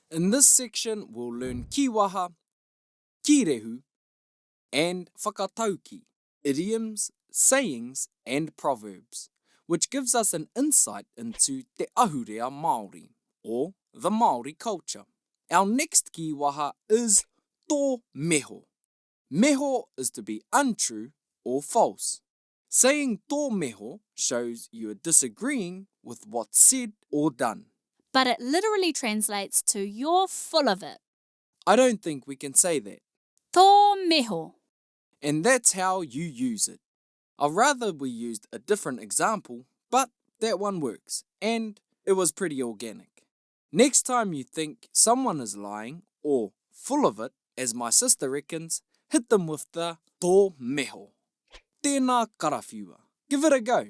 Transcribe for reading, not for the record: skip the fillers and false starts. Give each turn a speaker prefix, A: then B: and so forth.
A: In this section, we'll learn kīwaha, kīrehu, and whakatauki, idioms, sayings, and proverbs, which gives us an insight into te ahurea Māori, or the Māori culture. Our next kīwaha is tō meho. Meho is to be untrue or false. Saying tō meho shows you are disagreeing with what's said or done.
B: But it literally translates to you're full of it.
A: I don't think we can say that.
B: Tō meho.
A: And that's how you use it. I'd rather we used a different example, but that one works, and it was pretty organic. Next time you think someone is lying or full of it, as my sister reckons, hit them with the tō meho. Tēnā karawhiua. Give it a go.